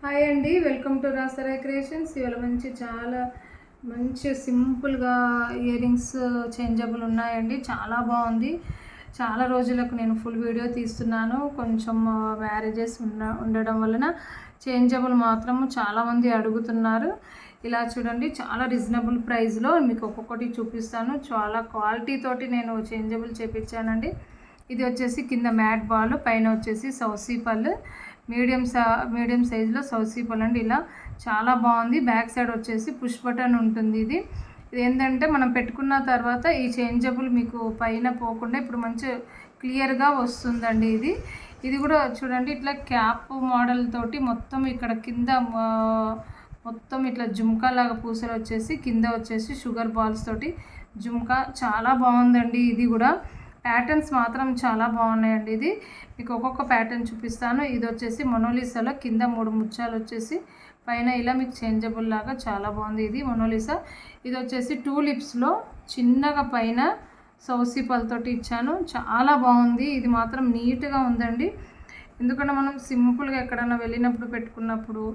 Hi అండి, welcome to రాసరాయ్ creations. ఇవాళ చాలా మంచి సింపుల్గా ఇయర్ రింగ్స్ చేంజబుల్ ఉన్నాయండి. చాలా బాగుంది. చాలా రోజులకు నేను ఫుల్ వీడియో తీస్తున్నాను. కొంచెం మ్యారేజెస్ ఉండడం వలన చేంజబుల్ మాత్రం చాలామంది అడుగుతున్నారు. ఇలా చూడండి, చాలా రీజనబుల్ ప్రైస్లో మీకు ఒక్కొక్కటి చూపిస్తాను. చాలా క్వాలిటీ తోటి నేను చేంజబుల్ చేపించానండి. ఇది వచ్చేసి కింద మ్యాట్ బాల్, పైన వచ్చేసి సౌసీ పళ్ళు, మీడియం సైజులో సౌసీ పళ్ళు అండి. ఇలా చాలా బాగుంది. బ్యాక్ సైడ్ వచ్చేసి పుష్ బటన్ ఉంటుంది. ఇది ఏంటంటే మనం పెట్టుకున్న తర్వాత ఈ చేంజబుల్ మీకు పైన పోకుండా ఇప్పుడు మంచి క్లియర్గా వస్తుందండి. ఇది కూడా చూడండి, ఇట్లా క్యాప్ మోడల్ తోటి మొత్తం ఇక్కడ కింద మొత్తం ఇట్లా జుమ్కా లాగా పూసలు వచ్చేసి కింద వచ్చేసి షుగర్ బాల్స్ తోటి జుమ్కా చాలా బాగుందండి. ఇది కూడా ప్యాటర్న్స్ మాత్రం చాలా బాగున్నాయండి. ఇది మీకు ఒక్కొక్క ప్యాటర్న్ చూపిస్తాను. ఇది వచ్చేసి మొనాలిసాలో కింద 3 ముత్యాలు వచ్చేసి పైన ఇలా మీకు చేంజబుల్ లాగా చాలా బాగుంది. ఇది మొనాలిసా. ఇది వచ్చేసి టూలిప్స్లో చిన్నగా పైన సౌసీ పళ్ళతోటి ఇచ్చాను. చాలా బాగుంది. ఇది మాత్రం నీట్గా ఉందండి. ఎందుకంటే మనం సింపుల్గా ఎక్కడైనా వెళ్ళినప్పుడు పెట్టుకున్నప్పుడు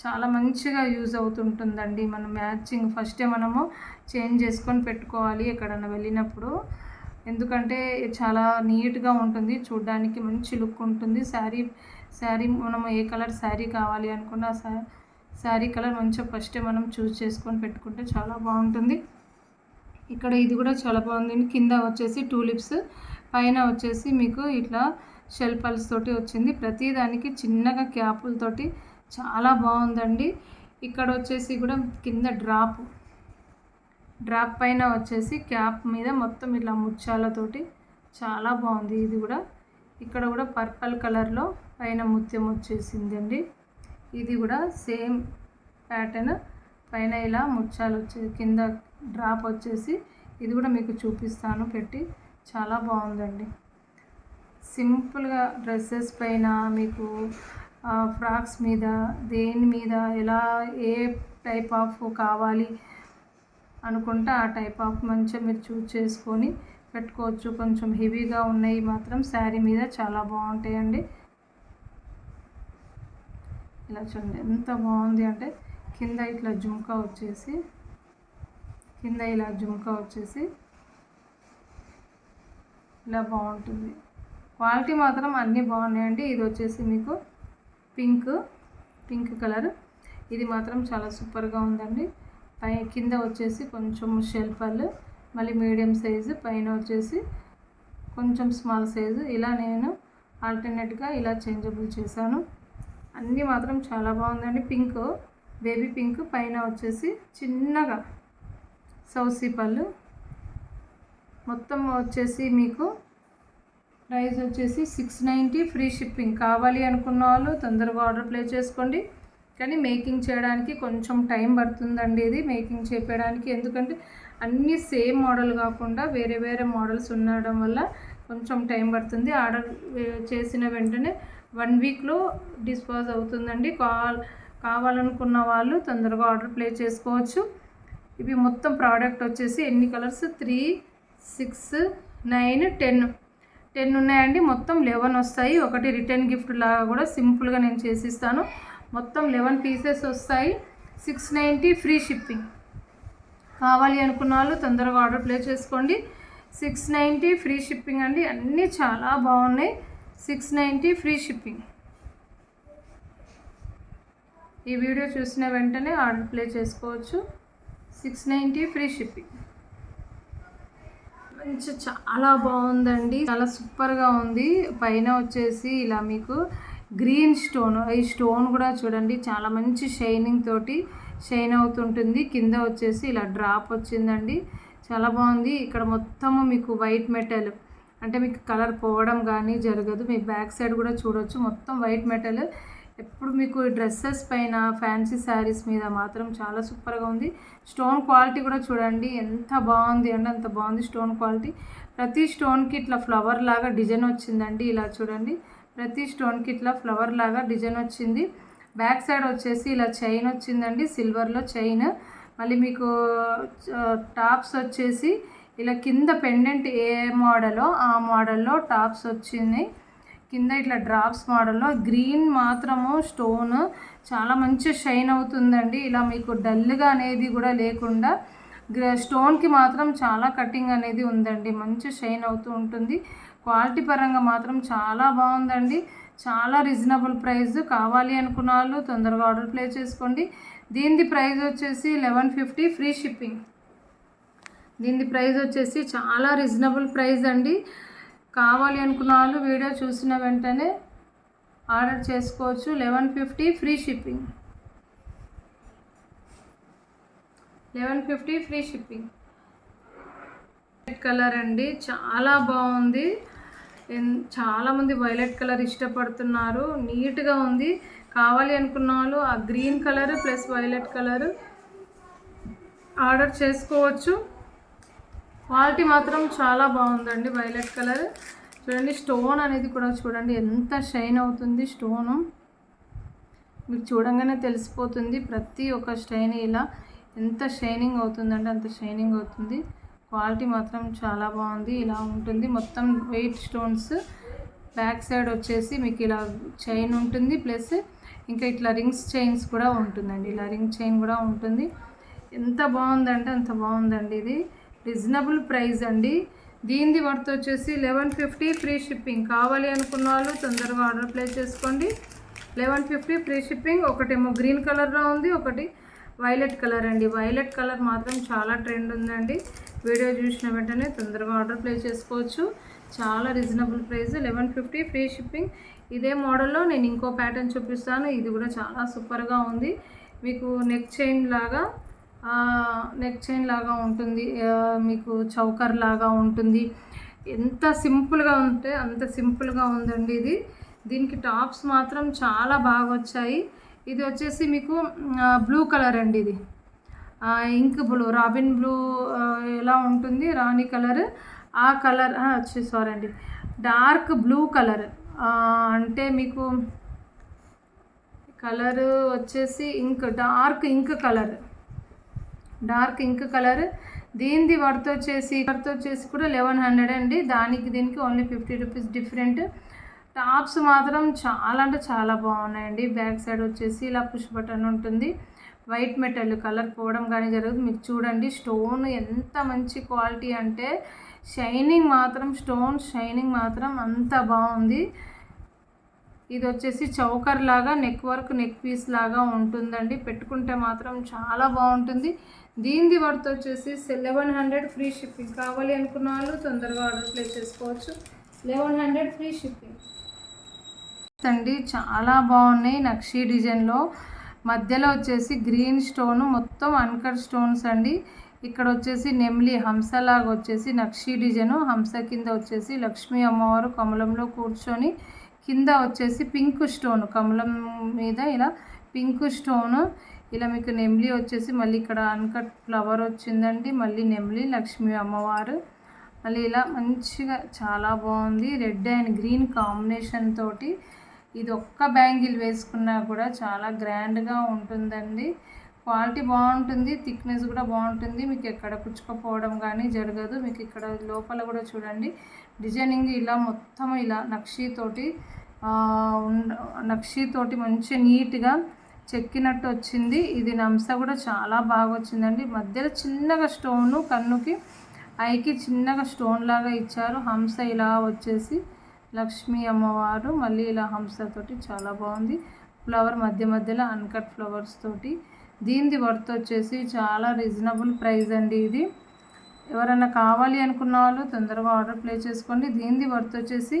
చాలా మంచిగా యూజ్ అవుతుంటుందండి. మనం మ్యాచింగ్ ఫస్టే మనము చేంజ్ చేసుకొని పెట్టుకోవాలి ఎక్కడైనా వెళ్ళినప్పుడు. ఎందుకంటే చాలా నీట్గా ఉంటుంది, చూడడానికి మంచి లుక్ ఉంటుంది. శారీ మనం ఏ కలర్ శారీ కావాలి అనుకున్న శారీ కలర్ మంచిగా ఫస్టే మనం చూస్ చేసుకొని పెట్టుకుంటే చాలా బాగుంటుంది. ఇక్కడ ఇది కూడా చాలా బాగుంది. కింద వచ్చేసి టూలిప్స్, పైన వచ్చేసి మీకు ఇట్లా షెల్ పల్స్ తోటి వచ్చింది. ప్రతి దానికి చిన్నగా క్యాపులతోటి చాలా బాగుందండి. ఇక్కడ వచ్చేసి కూడా కింద డ్రాప్ పైన వచ్చేసి క్యాప్ మీద మొత్తం ఇట్లా ముత్యాలతోటి చాలా బాగుంది. ఇది కూడా ఇక్కడ కూడా పర్పుల్ కలర్లో పైన ముత్యం వచ్చేసిందండి. ఇది కూడా సేమ్ ప్యాటర్న్, పైన ఇలా ముత్యాలు వచ్చేసి కింద డ్రాప్ వచ్చేసి ఇది కూడా మీకు చూపిస్తాను పెట్టి. చాలా బాగుందండి. సింపుల్గా డ్రెస్సెస్ పైన మీకు ఫ్రాక్స్ మీద దేని మీద ఎలా ఏ టైప్ ఆఫ్ కావాలి అనుకుంటే ఆ టైప్ ఆఫ్ మంచిగా మీరు చూస్ చేసుకొని పెట్టుకోవచ్చు. కొంచెం హెవీగా ఉన్నాయి మాత్రం శారీ మీద చాలా బాగుంటాయండి. ఇలా చూడండి ఎంత బాగుంది అంటే కింద ఇట్లా జుమ్కా వచ్చేసి ఇలా బాగుంటుంది. క్వాలిటీ మాత్రం అన్నీ బాగున్నాయండి. ఇది వచ్చేసి మీకు పింక్ కలర్. ఇది మాత్రం చాలా సూపర్గా ఉందండి. కింద వచ్చేసి కొంచెం షెల్ పళ్ళు, మళ్ళీ మీడియం సైజు, పైన వచ్చేసి కొంచెం స్మాల్ సైజు. ఇలా నేను ఆల్టర్నేట్గా ఇలా చేంజబుల్ చేశాను. అన్నీ మాత్రం చాలా బాగుందండి. పింక్, బేబీ పింక్, పైన వచ్చేసి చిన్నగా సౌసీ పళ్ళు. మొత్తం వచ్చేసి మీకు ప్రైస్ వచ్చేసి 690 ఫ్రీ షిప్పింగ్. కావాలి అనుకున్న వాళ్ళు తొందరగా ఆర్డర్ ప్లేస్ చేసుకోండి. కానీ మేకింగ్ చేయడానికి కొంచెం టైం పడుతుందండి. ఇది మేకింగ్ చేయడానికి, ఎందుకంటే అన్నీ సేమ్ మోడల్ కాకుండా వేరే వేరే మోడల్స్ ఉండడం వల్ల కొంచెం టైం పడుతుంది. ఆర్డర్ చేసిన వెంటనే 1 వీక్లో డిస్పాజ్ అవుతుందండి. కావాలనుకున్న వాళ్ళు తొందరగా ఆర్డర్ ప్లేస్ చేసుకోవచ్చు. ఇవి మొత్తం ప్రోడక్ట్ వచ్చేసి ఎన్ని కలర్స్ 3, 6, 9, 10 ఉన్నాయండి. మొత్తం 11 వస్తాయి. ఒకటి రిటర్న్ గిఫ్ట్ లాగా కూడా సింపుల్గా నేను చేసిస్తాను. మొత్తం 11 పీసెస్ వస్తాయి. 690 ఫ్రీ షిప్పింగ్. కావాలి అనుకున్న వాళ్ళు తొందరగా ఆర్డర్ ప్లేస్ చేసుకోండి. 690 ఫ్రీ షిప్పింగ్ అండి. అన్నీ చాలా బాగున్నాయి. 690 ఫ్రీ షిప్పింగ్. ఈ వీడియో చూసిన వెంటనే ఆర్డర్ ప్లేస్ చేసుకోవచ్చు. 690 ఫ్రీ షిప్పింగ్. మంచి చాలా బాగుందండి. చాలా సూపర్గా ఉంది. పైన వచ్చేసి ఇలా మీకు గ్రీన్ స్టోన్, ఈ స్టోన్ కూడా చూడండి చాలా మంచి షైనింగ్ తోటి షైన్ అవుతుంటుంది. కింద వచ్చేసి ఇలా డ్రాప్ వచ్చిందండి. చాలా బాగుంది. ఇక్కడ మొత్తము మీకు వైట్ మెటల్, అంటే మీకు కలర్ పోవడం కానీ జరగదు. మీ బ్యాక్ సైడ్ కూడా చూడొచ్చు, మొత్తం వైట్ మెటల్. ఎప్పుడు మీకు డ్రెస్సెస్ పైన ఫ్యాన్సీ శారీస్ మీద మాత్రం చాలా సూపర్గా ఉంది. స్టోన్ క్వాలిటీ కూడా చూడండి ఎంత బాగుంది అంటే అంత బాగుంది స్టోన్ క్వాలిటీ. ప్రతి స్టోన్కి ఇట్లా ఫ్లవర్ లాగా డిజైన్ వచ్చిందండి. ఇలా చూడండి, ప్రతి స్టోన్కి ఇట్లా ఫ్లవర్ లాగా డిజైన్ వచ్చింది. బ్యాక్ సైడ్ వచ్చేసి ఇలా చైన్ వచ్చిందండి, సిల్వర్లో చైన్. మళ్ళీ మీకు టాప్స్ వచ్చేసి ఇలా కింద పెండెంట్ ఏ మోడలో ఆ మోడల్లో టాప్స్ వచ్చినాయి. కింద ఇట్లా డ్రాప్స్ మోడల్లో గ్రీన్ మాత్రము స్టోన్ చాలా మంచి షైన్ అవుతుందండి. ఇలా మీకు డల్గా అనేది కూడా లేకుండా స్టోన్కి మాత్రం చాలా కటింగ్ అనేది ఉందండి. మంచి షైన్ అవుతూ ఉంటుంది. క్వాలిటీ పరంగా మాత్రం చాలా బాగుందండి. చాలా రీజనబుల్ ప్రైస్. కావాలి అనుకున్న వాళ్ళు తొందరగా ఆర్డర్ ప్లేస్ చేసుకోండి. దీని ప్రైస్ వచ్చేసి 1150 ఫ్రీ షిప్పింగ్. దీని ప్రైస్ వచ్చేసి చాలా రీజనబుల్ ప్రైస్ అండి. కావాలి అనుకున్న వాళ్ళు వీడియో చూసిన వెంటనే ఆర్డర్ చేసుకోవచ్చు. 1150 free shipping. 1150 free shipping. Violet colour అండి, చాలా బాగుంది. చాలామంది వైలెట్ కలర్ ఇష్టపడుతున్నారు. నీట్గా ఉంది. కావాలి అనుకున్న వాళ్ళు ఆ green colour plus violet colour order చేసుకోవచ్చు. క్వాలిటీ మాత్రం చాలా బాగుందండి. వైలెట్ కలర్ చూడండి. స్టోన్ అనేది కూడా చూడండి ఎంత షైన్ అవుతుంది. స్టోను మీకు చూడంగానే తెలిసిపోతుంది. ప్రతి ఒక్క స్టైన్ ఇలా ఎంత షైనింగ్ అవుతుందంటే అంత షైనింగ్ అవుతుంది. క్వాలిటీ మాత్రం చాలా బాగుంది. ఇలా ఉంటుంది మొత్తం వెయిట్ స్టోన్స్. బ్యాక్ సైడ్ వచ్చేసి మీకు ఇలా చైన్ ఉంటుంది. ప్లస్ ఇంకా ఇట్లా రింగ్స్ చైన్స్ కూడా ఉంటుందండి. ఇలా రింగ్ చైన్ కూడా ఉంటుంది. ఎంత బాగుందంటే అంత బాగుందండి. ఇది రీజనబుల్ ప్రైస్ అండి. దీనిది వర్త్ వచ్చేసి 1150 ఫ్రీ షిప్పింగ్. కావాలి అనుకున్న వాళ్ళు తొందరగా ఆర్డర్ ప్లేస్ చేసుకోండి. 1150 ఫ్రీ షిప్పింగ్. ఒకటేమో గ్రీన్ కలర్లో ఉంది, ఒకటి వైలెట్ కలర్ అండి. వైలెట్ కలర్ మాత్రం చాలా ట్రెండ్ ఉందండి. వీడియో చూసిన వెంటనే తొందరగా ఆర్డర్ ప్లేస్ చేసుకోవచ్చు. చాలా రీజనబుల్ ప్రైస్. 1150 free shipping. ఇదే మోడల్లో నేను ఇంకో ప్యాటర్న్ చూపిస్తాను. ఇది కూడా చాలా సూపర్గా ఉంది. మీకు నెక్ చైన్ లాగా ఉంటుంది. మీకు చౌకర్ లాగా ఉంటుంది. ఎంత సింపుల్గా ఉంటే అంత సింపుల్గా ఉందండి ఇది. దీనికి టాప్స్ మాత్రం చాలా బాగా వచ్చాయి. ఇది వచ్చేసి మీకు బ్లూ కలర్ అండి. ఇది ఇంక్ బ్లూ, రాబిన్ బ్లూ ఎలా ఉంటుంది రాణి కలర్, ఆ కలర్ సారీ అండి, డార్క్ బ్లూ కలర్. అంటే మీకు కలర్ వచ్చేసి డార్క్ ఇంక్ కలర్. దీనిది వర్త్ వచ్చేసి కూడా 1100 అండి. దీనికి ఓన్లీ 50 రూపీస్ డిఫరెంట్. టాప్స్ మాత్రం చాలా అంటే చాలా బాగున్నాయండి. బ్యాక్ సైడ్ వచ్చేసి ఇలా పుష్ బటన్ ఉంటుంది. వైట్ మెటల్ కలర్ పోవడం కానీ జరుగుతుంది. మీకు చూడండి స్టోన్ ఎంత మంచి క్వాలిటీ అంటే స్టోన్ షైనింగ్ మాత్రం అంత బాగుంది. ఇది వచ్చేసి చౌకర్ లాగా నెక్ వర్క్ నెక్ పీస్ లాగా ఉంటుందండి. పెట్టుకుంటే మాత్రం చాలా బాగుంటుంది. దీనిది వర్త్ వచ్చేసి 1100 ఫ్రీ షిప్పింగ్. కావాలి అనుకున్న వాళ్ళు తొందరగా ఆర్డర్ ప్లేస్ చేసుకోవచ్చు. 1100 ఫ్రీ షిప్పింగ్ అండి. చాలా బాగున్నాయి. నక్షీ డిజైన్లో మధ్యలో వచ్చేసి గ్రీన్ స్టోన్, మొత్తం అన్కట్ స్టోన్స్ అండి. ఇక్కడ వచ్చేసి నెమ్లీ హంసలాగా వచ్చేసి నక్షీ డిజైను. హంస కింద వచ్చేసి లక్ష్మీ అమ్మవారు కమలంలో కూర్చొని, కింద వచ్చేసి పింక్ స్టోన్, కమలం మీద ఇలా పింక్ స్టోను. ఇలా మీకు నెమ్లీ వచ్చేసి మళ్ళీ ఇక్కడ అన్కట్ ఫ్లవర్ వచ్చిందండి. మళ్ళీ నెమ్లీ లక్ష్మీ అమ్మవారు మళ్ళీ ఇలా మంచిగా చాలా బాగుంది. రెడ్ అండ్ గ్రీన్ కాంబినేషన్ తోటి ఇది ఒక్క బ్యాంగిల్ వేసుకున్నా కూడా చాలా గ్రాండ్గా ఉంటుందండి. క్వాలిటీ బాగుంటుంది. థిక్నెస్ కూడా బాగుంటుంది. మీకు ఎక్కడ కుచ్చుకపోవడం కానీ జరగదు. మీకు ఇక్కడ లోపల కూడా చూడండి డిజైనింగ్ ఇలా మొత్తం ఇలా నక్షీతోటి మంచిగా నీట్గా చెక్కినట్టు వచ్చింది. ఇది నంస కూడా చాలా బాగా వచ్చిందండి. మధ్యలో చిన్నగా స్టోను, కన్నుకి ఐకి చిన్నగా స్టోన్ లాగా ఇచ్చారు. హంస ఇలా వచ్చేసి లక్ష్మీ అమ్మవారు మళ్ళీ ఇలా హంసతోటి చాలా బాగుంది. ఫ్లవర్ మధ్యలో అన్కట్ ఫ్లవర్స్ తోటి. దీనిది వర్త్ వచ్చేసి చాలా రీజనబుల్ ప్రైస్ అండి. ఇది ఎవరైనా కావాలి అనుకున్న వాళ్ళు తొందరగా ఆర్డర్ ప్లేస్ చేసుకోండి. దీనిది వర్త్ వచ్చేసి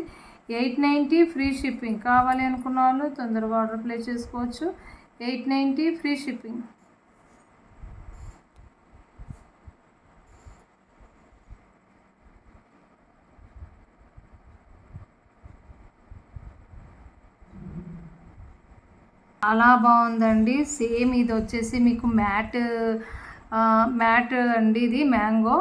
890 ఫ్రీ షిప్పింగ్. కావాలి అనుకున్న వాళ్ళు తొందరగా ఆర్డర్ ప్లేస్ చేసుకోవచ్చు. 890 ఫ్రీ షిప్పింగ్. చాలా బాగుందండి. సేమ్ ఇది వచ్చేసి మీకు మ్యాట్ అండి. ఇది మ్యాంగో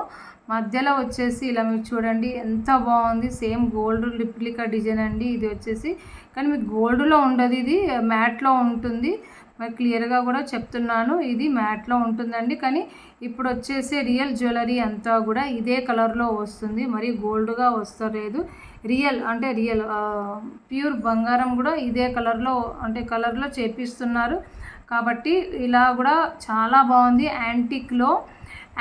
మధ్యలో వచ్చేసి ఇలా మీరు చూడండి ఎంత బాగుంది. సేమ్ గోల్డ్ రిప్లికా డిజైన్ అండి. ఇది వచ్చేసి కానీ మీకు గోల్డ్లో ఉండదు, ఇది మ్యాట్లో ఉంటుంది. మరి క్లియర్గా కూడా చెప్తున్నాను, ఇది మ్యాట్లో ఉంటుందండి. కానీ ఇప్పుడు వచ్చేసి రియల్ జ్యువెలరీ అంతా కూడా ఇదే కలర్లో వస్తుంది, మరి గోల్డ్గా వస్తలేదు. రియల్ అంటే రియల్ ప్యూర్ బంగారం కూడా ఇదే కలర్లో చేపిస్తున్నారు. కాబట్టి ఇలా కూడా చాలా బాగుంది.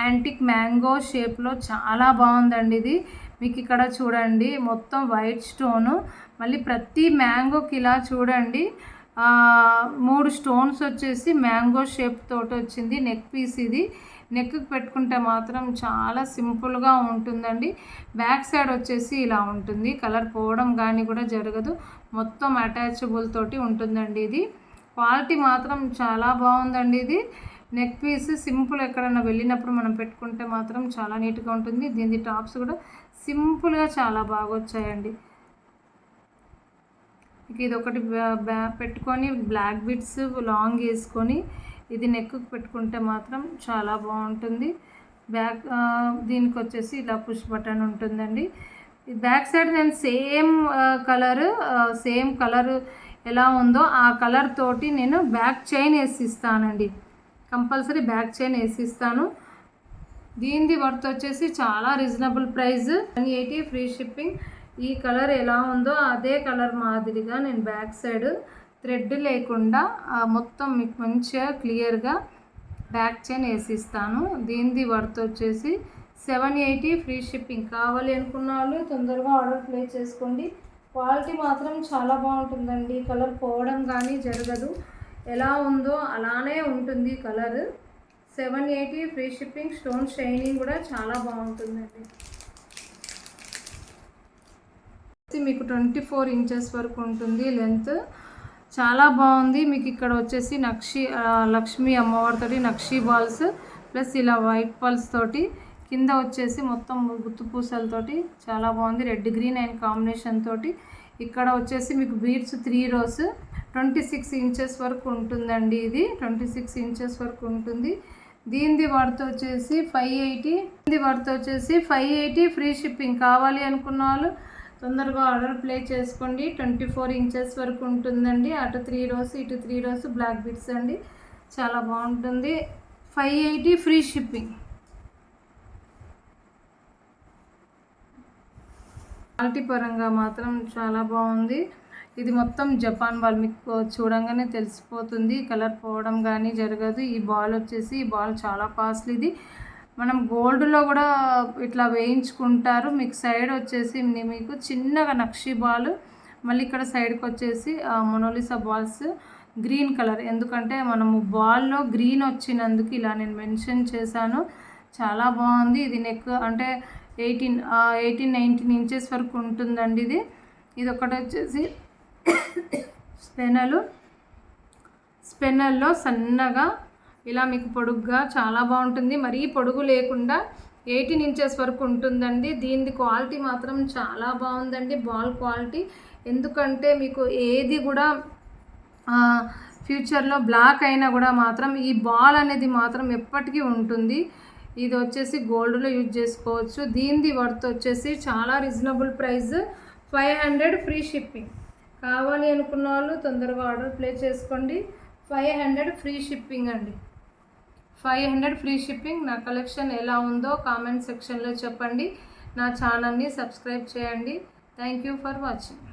యాంటిక్ మ్యాంగో షేప్లో చాలా బాగుందండి ఇది. మీకు ఇక్కడ చూడండి మొత్తం వైట్ స్టోను, మళ్ళీ ప్రతి మ్యాంగోకి ఇలా చూడండి 3 స్టోన్స్ వచ్చేసి మ్యాంగో షేప్ తోటి వచ్చింది. నెక్ పీస్ ఇది. నెక్కి పెట్టుకుంటే మాత్రం చాలా సింపుల్గా ఉంటుందండి. బ్యాక్ సైడ్ వచ్చేసి ఇలా ఉంటుంది. కలర్ పోవడం కానీ కూడా జరగదు. మొత్తం అటాచబుల్ తోటి ఉంటుందండి ఇది. క్వాలిటీ మాత్రం చాలా బాగుందండి ఇది. నెక్ పీస్ సింపుల్ ఎక్కడన్నా వెళ్ళినప్పుడు మనం పెట్టుకుంటే మాత్రం చాలా నీట్గా ఉంటుంది. దీని టాప్స్ కూడా సింపుల్గా చాలా బాగా వచ్చాయండి. ఇది ఒకటి పెట్టుకొని బ్లాక్ బిట్స్ లాంగ్ వేసుకొని ఇది నెక్కు పెట్టుకుంటే మాత్రం చాలా బాగుంటుంది. దీనికి వచ్చేసి ఇలా పుష్ బటన్ ఉంటుందండి. బ్యాక్ సైడ్ నేను సేమ్ కలర్ ఎలా ఉందో ఆ కలర్ తోటి నేను బ్యాక్ చైన్ వేసిస్తానండి. కంపల్సరీ బ్యాక్ చైన్ వేసిస్తాను. దీనిది వర్త్ వచ్చేసి చాలా రీజనబుల్ ప్రైస్, 180 ఫ్రీ షిప్పింగ్. ఈ కలర్ ఎలా ఉందో అదే కలర్ మాదిరిగా నేను బ్యాక్ సైడ్ థ్రెడ్ లేకుండా మొత్తం మీకు మంచిగా క్లియర్గా బ్యాక్ చైన్ వేసిస్తాను. దీనిది వర్త్ వచ్చేసి 780 ఫ్రీ షిప్పింగ్. కావాలి అనుకున్న వాళ్ళు తొందరగా ఆర్డర్ ప్లేస్ చేసుకోండి. క్వాలిటీ మాత్రం చాలా బాగుంటుందండి. కలర్ పోవడం కానీ జరగదు. ఎలా ఉందో అలానే ఉంటుంది colour. 780 free shipping. Stone shining కూడా చాలా బాగుంటుందండి. మీకు 24 ఇంచెస్ వరకు ఉంటుంది లెంత్. చాలా బాగుంది. మీకు ఇక్కడ వచ్చేసి లక్ష్మీ అమ్మవారితోటి నక్షీ బాల్స్ ప్లస్ ఇలా వైట్ పల్స్ తోటి, కింద వచ్చేసి మొత్తం గుత్తు పూసలతోటి చాలా బాగుంది. రెడ్ గ్రీన్ అండ్ కాంబినేషన్ తోటి. ఇక్కడ వచ్చేసి మీకు బీడ్స్ 3 rows 26 ఇంచెస్ వరకు ఉంటుందండి. ఇది 26 ఇంచెస్ వరకు ఉంటుంది. దీనిది వర్త్ వచ్చేసి 580 ఫ్రీ షిప్పింగ్. కావాలి అనుకున్న వాళ్ళు తొందరగా ఆర్డర్ ప్లేస్ చేసుకోండి. 24 ఇంచెస్ వరకు ఉంటుందండి. అటు 3 rows ఇటు 3 rows బ్లాక్ బిట్స్ అండి. చాలా బాగుంటుంది. 580 ఫ్రీ షిప్పింగ్. క్వాలిటీ పరంగా మాత్రం చాలా బాగుంది. ఇది మొత్తం జపాన్ బాల్, మీకు చూడంగానే తెలిసిపోతుంది. కలర్ పోవడం కానీ జరగదు. ఈ బాల్ చాలా కాస్ట్లీ. ఇది మనం గోల్డ్లో కూడా ఇట్లా వేయించుకుంటారు. మీకు సైడ్ వచ్చేసి మీకు చిన్నగా నక్షీ బాల్, మళ్ళీ ఇక్కడ సైడ్కి వచ్చేసి మొనాలిసా బాల్స్ గ్రీన్ కలర్. ఎందుకంటే మనము బాల్లో గ్రీన్ వచ్చినందుకు ఇలా నేను మెన్షన్ చేశాను. చాలా బాగుంది. ఇది నెక్ అంటే 18-19 ఇంచెస్ వరకు ఉంటుందండి. ఇది ఒకటి వచ్చేసి స్పెనల్లో సన్నగా ఇలా మీకు పొడుగ్గా చాలా బాగుంటుంది. మరీ పొడుగు లేకుండా 18 ఇంచెస్ వరకు ఉంటుందండి. దీని క్వాలిటీ మాత్రం చాలా బాగుందండి, బాల్ క్వాలిటీ. ఎందుకంటే మీకు ఏది కూడా ఫ్యూచర్లో బ్లాక్ అయినా కూడా మాత్రం ఈ బాల్ అనేది మాత్రం ఎప్పటికీ ఉంటుంది. ఇది వచ్చేసి గోల్డ్లో యూజ్ చేసుకోవచ్చు. దీనిది వర్త్ వచ్చేసి చాలా రీజనబుల్ ప్రైస్, 500 ఫ్రీ షిప్పింగ్. కావాలి అనుకున్న వాళ్ళు తొందరగా ఆర్డర్ ప్లేస్ చేసుకోండి. 500 ఫ్రీ షిప్పింగ్ అండి. 500 ఫ్రీ షిప్పింగ్. నా కలెక్షన్ ఎలా ఉందో కామెంట్ సెక్షన్లో చెప్పండి. నా ఛానల్ని సబ్స్క్రైబ్ చేయండి. Thank you for watching.